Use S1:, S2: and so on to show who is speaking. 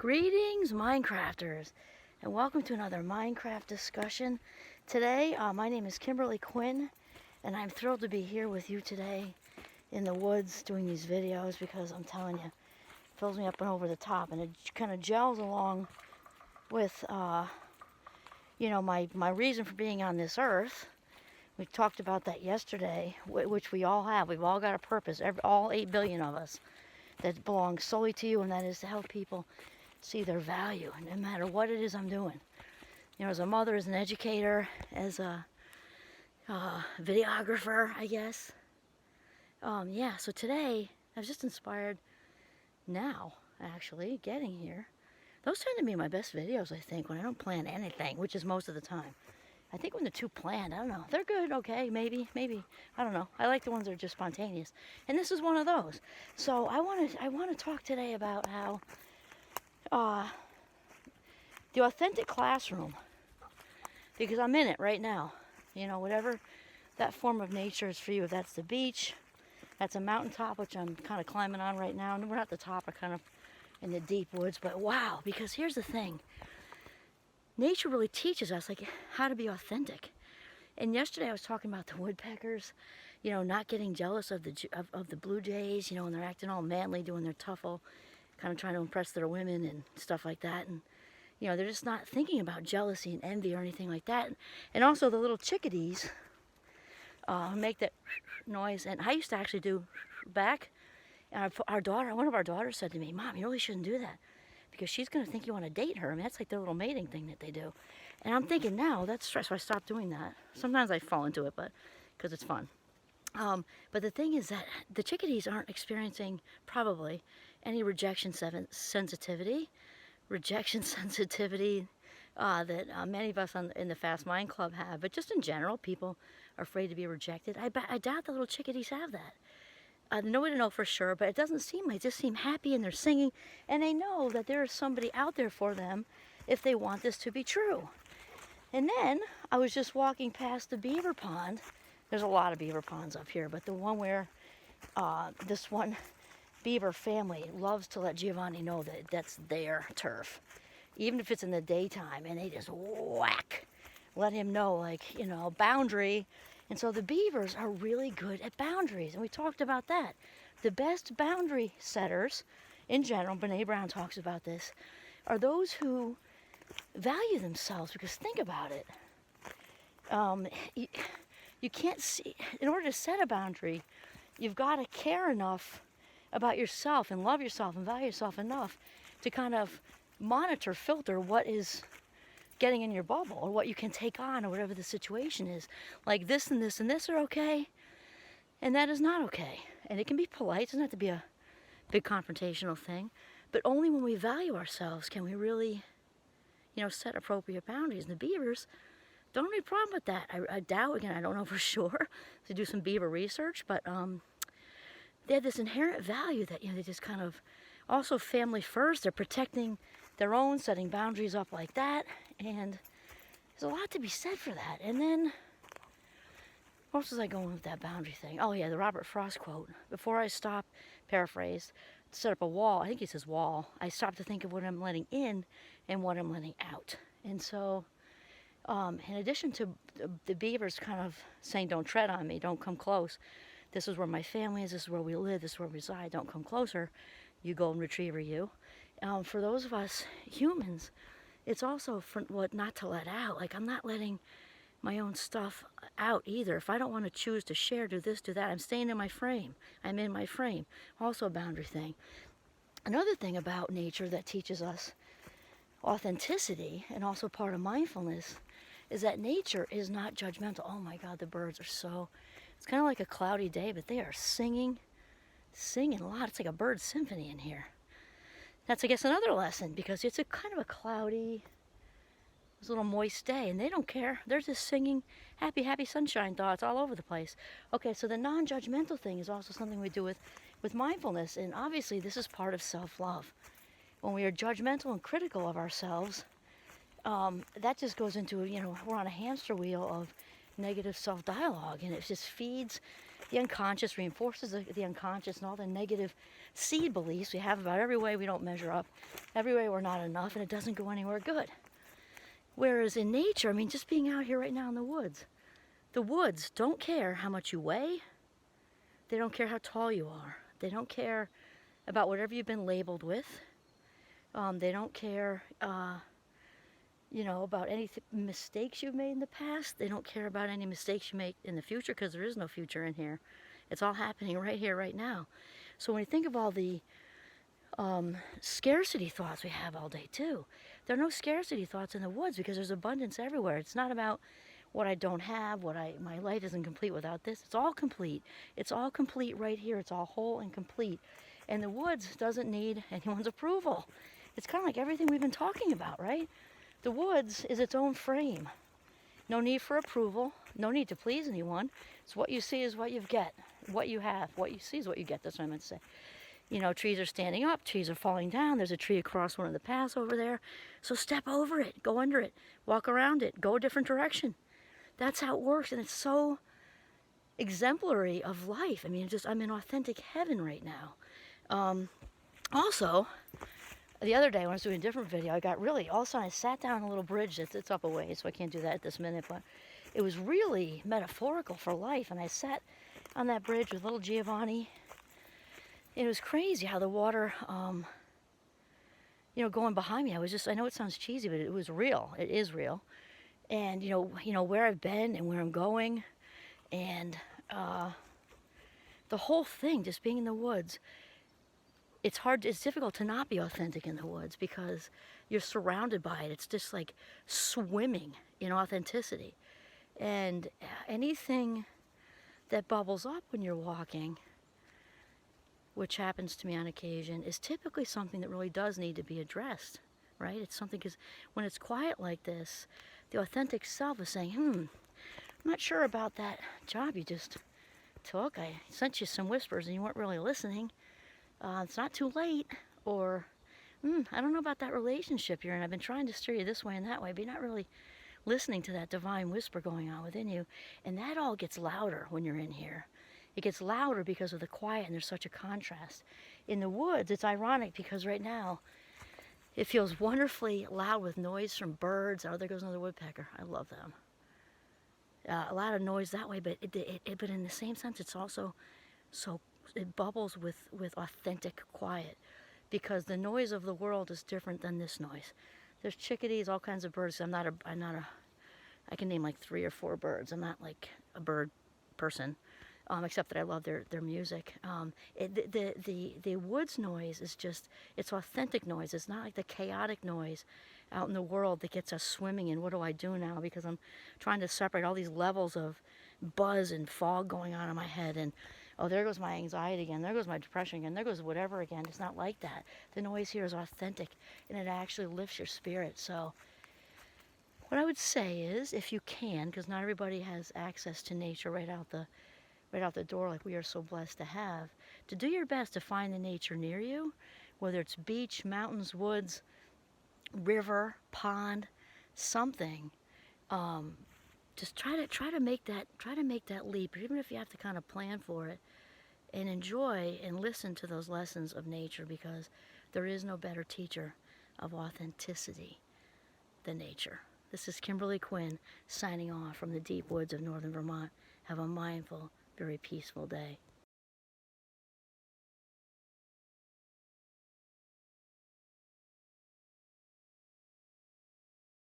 S1: Greetings, Minecrafters, and welcome to another Minecraft discussion. Today, my name is Kimberly Quinn, and I'm thrilled to be here with you today in the woods doing these videos because I'm telling you, it fills me up and over the top, and it kind of gels along with, my reason for being on this earth. We talked about that yesterday, which we all have. We've all got a purpose, all 8 billion of us, that belongs solely to you, and that is to help people see their value, no matter what it is I'm doing. As a mother, as an educator, as a videographer, I guess. So today, I was just inspired now, actually, getting here. Those tend to be my best videos, I think, when I don't plan anything, which is most of the time. I think when they're too planned, I don't know. They're good, okay, maybe. I don't know. I like the ones that are just spontaneous. And this is one of those. So I want to talk today about how the authentic classroom, because I'm in it right now. Whatever that form of nature is for you. If that's the beach, that's a mountaintop, which I'm kind of climbing on right now. And we're not at the top, we're kind of in the deep woods. But wow, because here's the thing. Nature really teaches us how to be authentic. And yesterday I was talking about the woodpeckers, not getting jealous of the blue jays, when they're acting all manly, doing their tuffle, kind of trying to impress their women and stuff like that. And they're just not thinking about jealousy and envy or anything like that. And also the little chickadees make that noise. And I used to actually do back. And one of our daughters said to me, "Mom, you really shouldn't do that, because she's going to think you want to date her." I mean, that's like their little mating thing that they do. And I'm thinking now, that's stress, so I stopped doing that. Sometimes I fall into it, but because it's fun. But the thing is that the chickadees aren't experiencing, probably, any rejection sensitivity that many of us in the Fast Mind Club have. But just in general, people are afraid to be rejected. I doubt the little chickadees have that. No way to know for sure, but it doesn't seem like, they just seem happy, and they're singing, and they know that there is somebody out there for them if they want this to be true. And then I was just walking past the beaver pond. There's a lot of beaver ponds up here, but the one where this one beaver family loves to let Giovanni know that that's their turf, even if it's in the daytime, and they just let him know, boundary. And so the beavers are really good at boundaries, and we talked about that. The best boundary setters, in general, Brené Brown talks about this, are those who value themselves, because think about it. You can't see, in order to set a boundary, you've got to care enough about yourself and love yourself and value yourself enough to kind of monitor, filter what is getting in your bubble, or what you can take on, or whatever the situation is. Like this and this and this are okay, and that is not okay. And it can be polite, it doesn't have to be a big confrontational thing, but only when we value ourselves can we really, set appropriate boundaries. And the beavers don't have any problem with that. I doubt, again, I don't know for sure, to do some beaver research, but they have this inherent value that, they just kind of, also family first, they're protecting their own, setting boundaries up like that, and there's a lot to be said for that. And then, where else was I going with that boundary thing? Oh yeah, the Robert Frost quote. Before I stop, paraphrased, to set up a wall, I think he says wall, I stop to think of what I'm letting in and what I'm letting out. And so, in addition to the beavers kind of saying, "Don't tread on me, don't come close. This is where my family is, this is where we live, this is where we reside, don't come closer, you golden retriever, you." For those of us humans, it's also for what not to let out. I'm not letting my own stuff out either. If I don't want to choose to share, do this, do that, I'm staying in my frame. I'm in my frame. Also a boundary thing. Another thing about nature that teaches us authenticity, and also part of mindfulness, is that nature is not judgmental. Oh my God, the birds are so, it's kind of like a cloudy day, but they are singing a lot. It's like a bird symphony in here. That's, I guess, another lesson, because it's a kind of a cloudy, it's a little moist day, and they don't care. They're just singing happy, happy sunshine thoughts all over the place. Okay, so the non-judgmental thing is also something we do with mindfulness, and obviously this is part of self-love. When we are judgmental and critical of ourselves, that just goes into, we're on a hamster wheel of negative self-dialogue, and it just feeds the unconscious, reinforces the unconscious, and all the negative seed beliefs we have about every way we don't measure up, every way we're not enough, and it doesn't go anywhere good. Whereas in nature, I mean, just being out here right now in the woods don't care how much you weigh. They don't care how tall you are. They don't care about whatever you've been labeled with. They don't care, about any mistakes you've made in the past. They don't care about any mistakes you make in the future, because there is no future in here. It's all happening right here, right now. So when you think of all the scarcity thoughts we have all day too, there are no scarcity thoughts in the woods, because there's abundance everywhere. It's not about what I don't have, my life isn't complete without this. It's all complete. It's all complete right here. It's all whole and complete. And the woods doesn't need anyone's approval. It's kind of like everything we've been talking about, right? The woods is its own frame. No need for approval. No need to please anyone. It's what you see is what you get. What you have. What you see is what you get. That's what I meant to say. Trees are standing up. Trees are falling down. There's a tree across one of the paths over there. So step over it. Go under it. Walk around it. Go a different direction. That's how it works. And it's so exemplary of life. I mean, I'm in authentic heaven right now. Also, the other day when I was doing a different video, I got really, all of a sudden I sat down on a little bridge it's up a ways, so I can't do that at this minute, but it was really metaphorical for life. And I sat on that bridge with little Giovanni. It was crazy how the water, going behind me, I know it sounds cheesy, but it was real. It is real. And, where I've been and where I'm going, and the whole thing, just being in the woods, it's difficult to not be authentic in the woods, because you're surrounded by it. It's just like swimming in authenticity. And anything that bubbles up when you're walking, which happens to me on occasion, is typically something that really does need to be addressed, right? It's something, because when it's quiet like this, the authentic self is saying, I'm not sure about that job you just took. I sent you some whispers and you weren't really listening. It's not too late. Or, I don't know about that relationship you're in. I've been trying to steer you this way and that way, but you're not really listening to that divine whisper going on within you. And that all gets louder when you're in here. It gets louder because of the quiet, and there's such a contrast. In the woods, it's ironic, because right now, it feels wonderfully loud with noise from birds. Oh, there goes another woodpecker. I love them. A lot of noise that way, but but in the same sense, it's also it bubbles with authentic quiet, because the noise of the world is different than this noise. There's chickadees, all kinds of birds. I can name like 3 or 4 birds. I'm not like a bird person, except that I love their music. The woods noise is it's authentic noise. It's not like the chaotic noise out in the world that gets us swimming in what do I do now, because I'm trying to separate all these levels of buzz and fog going on in my head, and oh, there goes my anxiety again, there goes my depression again, there goes whatever again. It's not like that. The noise here is authentic, and it actually lifts your spirit. So what I would say is, if you can, because not everybody has access to nature right out the door like we are so blessed to have, to do your best to find the nature near you, whether it's beach, mountains, woods, river, pond, something. Just try to make that leap, even if you have to kind of plan for it, and enjoy and listen to those lessons of nature, because there is no better teacher of authenticity than nature. This is Kimberly Quinn signing off from the deep woods of northern Vermont. Have a mindful, very peaceful day.